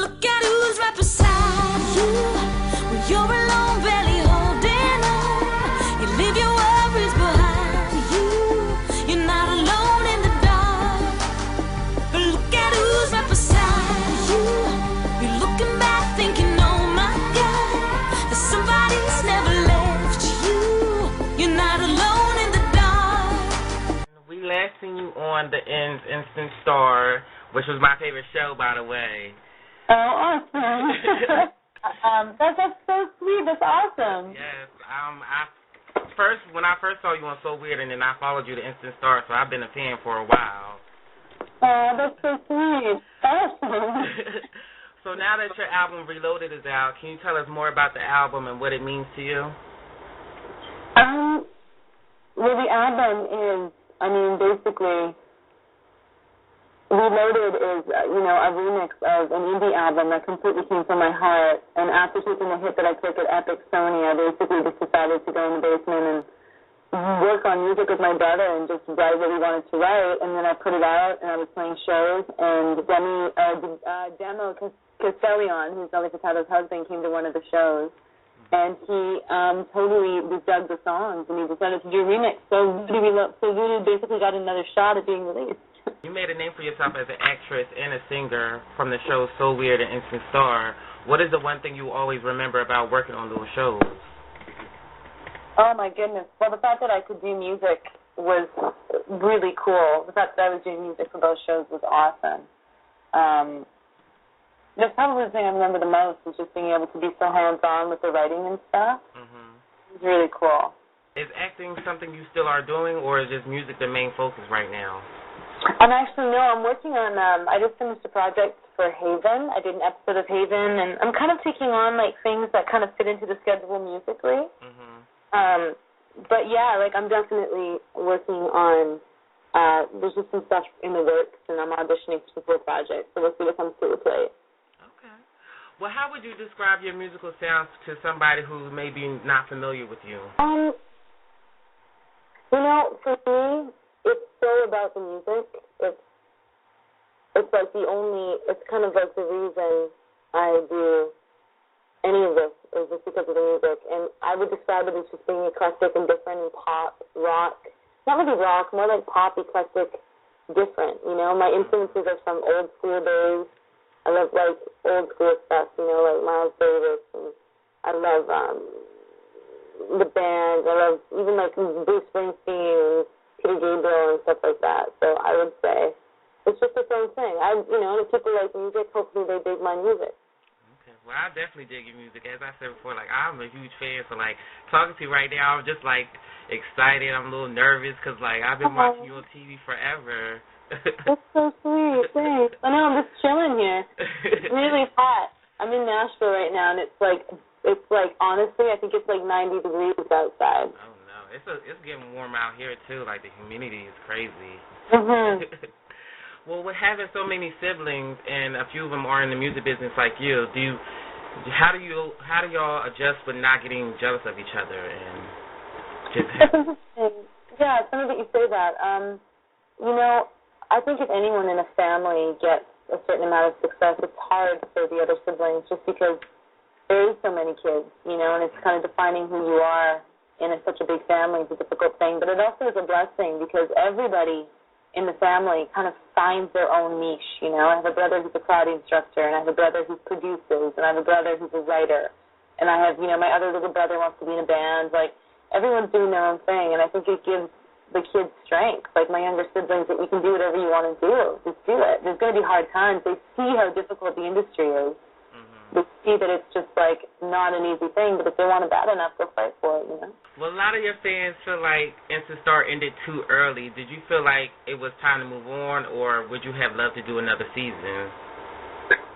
look at who's right beside you. When you're alone, barely holding on. You leave your worries behind you. You're not alone in the dark. But look at who's right beside you. You're looking back thinking, oh my God, that somebody's never left you. You're not alone in the dark. We last seen you on the Instant Star, which was my favorite show, by the way. Oh, awesome. That's so sweet. That's awesome. Yes. When I first saw you on So Weird, and then I followed you to Instant Star, so I've been a fan for a while. Oh, that's so sweet. Awesome. So now that your album Reloaded is out, can you tell us more about the album and what it means to you? Well, the album is, basically, Reloaded is, a remix of an indie album that completely came from my heart. And after taking the hit that I took at Epic Sony, I basically just decided to go in the basement and work on music with my brother and just write what we wanted to write. And then I put it out, and I was playing shows. And Demo Castellion, who's Nelly Furtado's husband, came to one of the shows. And he totally dug the songs, and he decided to do a remix. So Voodoo basically got another shot at being released. You made a name for yourself as an actress and a singer from the shows So Weird and Instant Star. What is the one thing you always remember about working on those shows? Oh, my goodness. Well, the fact that I could do music was really cool. The fact that I was doing music for both shows was awesome. The probably the thing I remember the most is just being able to be so hands-on with the writing and stuff. Mm-hmm. It was really cool. Is acting something you still are doing, or is just music the main focus right now? I'm working on, I just finished a project for Haven. I did an episode of Haven, and I'm kind of taking on, things that kind of fit into the schedule musically. Mm-hmm. But, yeah, I'm definitely working on, there's just some stuff in the works, and I'm auditioning for some full projects, so we'll see what comes to the plate. Okay. Well, how would you describe your musical sound to somebody who may be not familiar with you? For me, it's so about the music. It's kind of like the reason I do any of this is just because of the music. And I would describe it as just being eclectic and different and pop, rock. Not really rock, more like pop, eclectic, different. My influences are from old school days. I love, old school stuff, like Miles Davis. And I love the band. I love even, Bruce Springsteen and Peter Gabriel and stuff like that. So I would say it's just the same thing. If people like music, hopefully they dig my music. Okay. Well, I definitely dig your music. As I said before, I'm a huge fan. So, talking to you right now, I'm just, excited. I'm a little nervous because, I've been watching you on TV forever. That's so sweet. Thanks. I know, I'm just chilling here. It's really hot. I'm in Nashville right now, and it's honestly, I think it's 90 degrees outside. Oh, no. It's getting warm out here, too. The humidity is crazy. Mm-hmm. Well, with having so many siblings, and a few of them are in the music business like you, how do y'all adjust with not getting jealous of each other? And That's interesting. Yeah, it's funny that you say that. I think if anyone in a family gets a certain amount of success, it's hard for the other siblings just because there is so many kids, and it's kind of defining who you are in such a big family is a difficult thing. But it also is a blessing because everybody in the family kind of finds their own niche, I have a brother who's a karate instructor, and I have a brother who produces, and I have a brother who's a writer, and I have, my other little brother wants to be in a band. Everyone's doing their own thing, and I think it gives the kids strength. My younger siblings, that you can do whatever you want to do. Just do it. There's going to be hard times. They see how difficult the industry is. They see that it's just, not an easy thing, but if they want it bad enough, they'll fight for it, Well, a lot of your fans feel like Instant Star ended too early. Did you feel like it was time to move on, or would you have loved to do another season?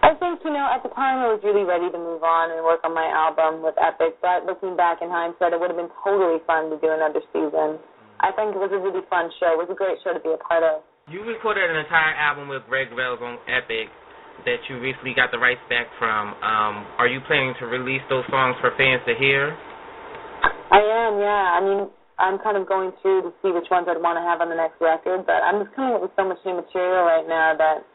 I think, at the time I was really ready to move on and work on my album with Epic, but looking back in hindsight, it would have been totally fun to do another season. I think it was a really fun show. It was a great show to be a part of. You recorded an entire album with Greg Wells on Epic that you recently got the rights back from. Are you planning to release those songs for fans to hear? I am, yeah. I'm kind of going through to see which ones I'd want to have on the next record, but I'm just coming up with so much new material right now that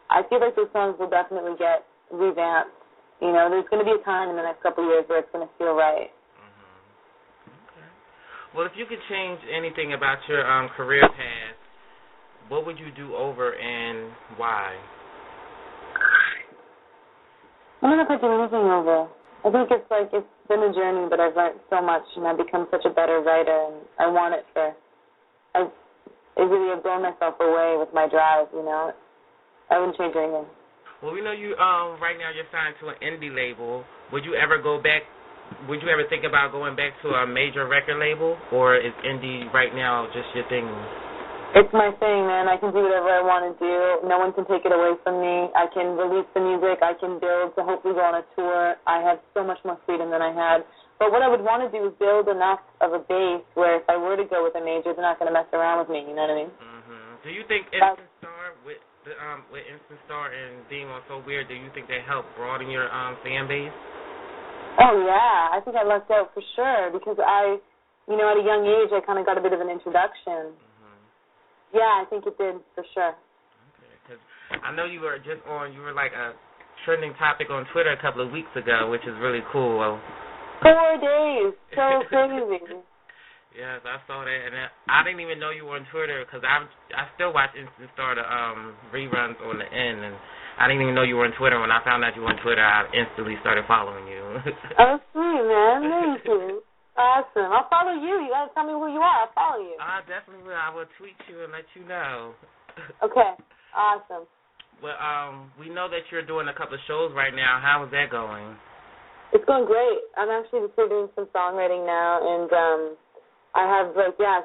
I feel like those songs will definitely get revamped. You know, there's going to be a time in the next couple of years where it's going to feel right. Okay. Well, if you could change anything about your career path, what would you do over and why? I don't know if I'd do anything over. I think it's been a journey, but I've learned so much, and I've become such a better writer, and I want it I really have blown myself away with my drive, you know. I wouldn't change anything. Well, we know you right now you're signed to an indie label. Would you ever think about going back to a major record label, or is indie right now just your thing? It's my thing, man. I can do whatever I want to do. No one can take it away from me. I can release the music. I can build to hopefully go on a tour. I have so much more freedom than I had. But what I would want to do is build enough of a base where if I were to go with a major, they're not going to mess around with me. You know what I mean? Mm-hmm. Do you think Instant Star with Instant Star and being on So Weird, do you think that helped broaden your fan base? Oh yeah, I think I lucked out for sure because at a young age, I kind of got a bit of an introduction. Yeah, I think it did, for sure. Okay, because I know you were like a trending topic on Twitter a couple of weeks ago, which is really cool. 4 days, so crazy. Yes, I saw that, and I didn't even know you were on Twitter because I still watch Instant Star, the reruns on the end, and I didn't even know you were on Twitter. When I found out you were on Twitter, I instantly started following you. Oh, sweet, man. Thank you. Awesome. I'll follow you. You got to tell me who you are. I'll follow you. I definitely will. I will tweet you and let you know. Okay. Awesome. Well, we know that you're doing a couple of shows right now. How is that going? It's going great. I'm actually just doing some songwriting now, and I have,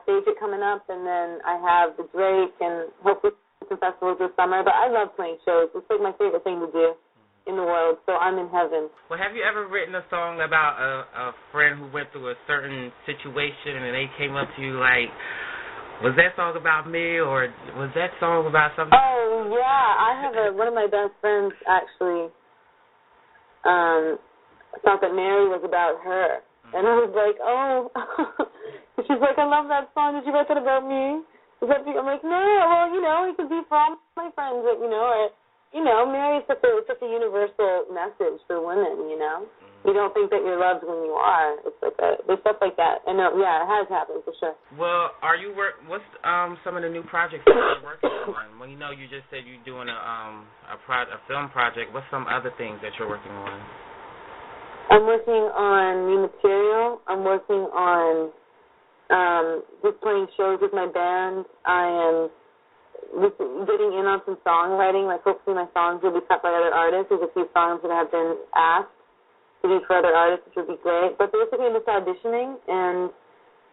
Stage It coming up, and then I have the Drake, and hopefully some festivals this summer. But I love playing shows. It's like my favorite thing to do in the world, so I'm in heaven. Well, have you ever written a song about a friend who went through a certain situation and they came up to you like, was that song about me or was that song about something? Oh, yeah. I have one of my best friends actually thought that Mary was about her. And I was like, oh. She's like, I love that song. Did you write that about me? I'm like, no. Well, it could be for all my friends that, Mary is such a universal message for women, You don't think that you're loved when you are. It's like there's stuff like that. And it has happened for sure. Well, what's some of the new projects that you're working on? Well, you just said you're doing a film project. What's some other things that you're working on? I'm working on new material. I'm working on just playing shows with my band. I am just getting in on some songwriting, like hopefully my songs will be cut by other artists. There's a few songs that have been asked to be for other artists, which would be great. But basically I'm just auditioning, and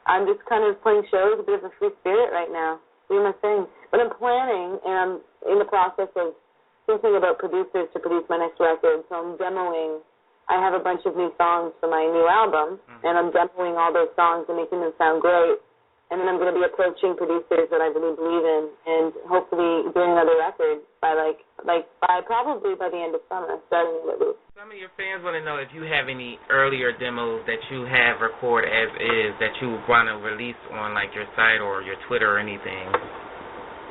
I'm just kind of playing shows, a bit of a free spirit right now, doing my thing. But I'm planning, and I'm in the process of thinking about producers to produce my next record. So I'm demoing. I have a bunch of new songs for my new album, and I'm demoing all those songs and making them sound great. And then I'm going to be approaching producers that I really believe in, and hopefully doing another record by probably by the end of summer, starting it at least. Some of your fans want to know if you have any earlier demos that you have recorded as is that you want to release on like your site or your Twitter or anything.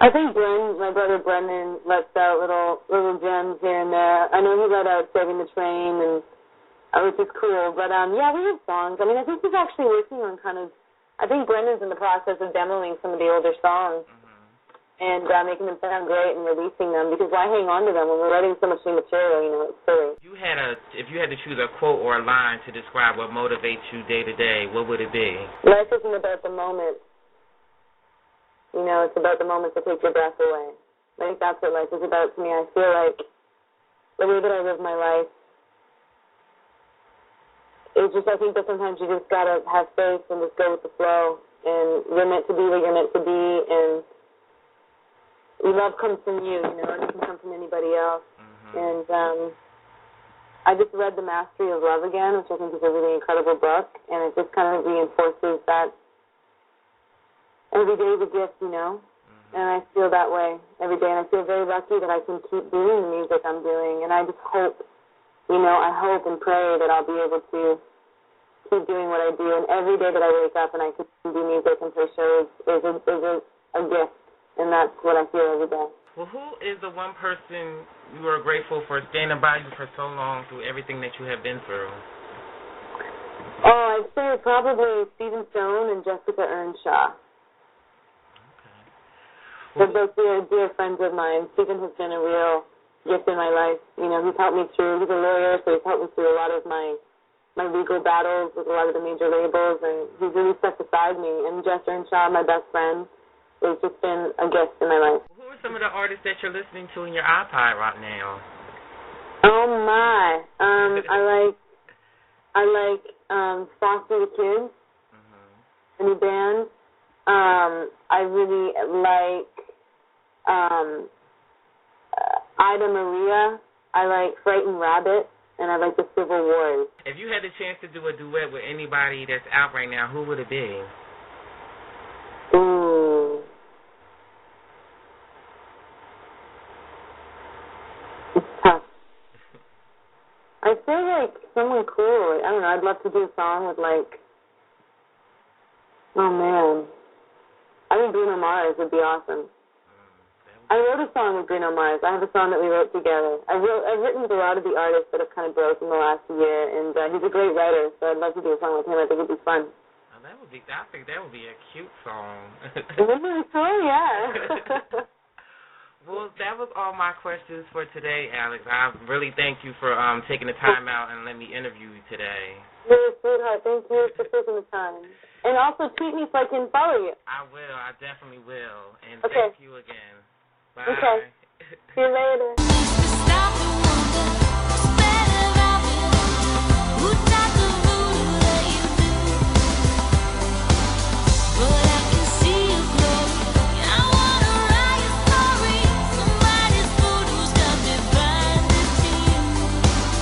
I think my brother Brendan lets out little gems here and there. I know he let out Saving the Train, and which is cool. But we have songs. I mean, I think he's actually working on I think Brendan's in the process of demoing some of the older songs and making them sound great and releasing them, because why hang on to them when we're writing so much new material, it's silly. If you had to choose a quote or a line to describe what motivates you day to day, what would it be? Life isn't about the moment. It's about the moments that take your breath away. I think that's what life is about to me. I feel like the way that I live my life, it's just, I think that sometimes you just got to have faith and just go with the flow. And you're meant to be what you're meant to be. And love comes from you, It doesn't come from anybody else. And I just read The Mastery of Love again, which I think is a really incredible book. And it just kind of reinforces that every day is a gift, And I feel that way every day. And I feel very lucky that I can keep doing the music I'm doing. And I just hope, I hope and pray that I'll be able to keep doing what I do. And every day that I wake up and I can do music and play shows is a gift. And that's what I feel every day. Well, who is the one person you are grateful for standing by you for so long through everything that you have been through? Oh, I'd say probably Stephen Stone and Jessica Earnshaw. Okay. They're both dear friends of mine. Stephen has been a real gift in my life. You know, he's helped me through. He's a lawyer, so he's helped me through a lot of my legal battles with a lot of the major labels, and he's really stuck beside me. And Jess Earnshaw, my best friend, has just been a gift in my life. Who are some of the artists that you're listening to in your iPod right now? Oh my! I like Foster the Kids, a new band. I really like Ida Maria. I like Frightened Rabbit, and I like the Civil Wars. If you had the chance to do a duet with anybody that's out right now, who would it be? Ooh. It's tough. I feel like someone cool. I don't know. I'd love to do a song with, like, oh man, I think Bruno Mars would be awesome. I wrote a song with Bruno Mars. I have a song that we wrote together. I've written with a lot of the artists that have kind of broken the last year, and he's a great writer, so I'd love to do a song with him. I think it'd be fun. Oh, I think that would be a cute song. Wouldn't it be cool? Yeah. Well, that was all my questions for today, Alexz. I really thank you for taking the time out and letting me interview you today. You're a sweetheart. Thank you for taking the time. And also tweet me so I can follow you. I will. I definitely will. And okay. Thank you again. Bye. Okay. See you later.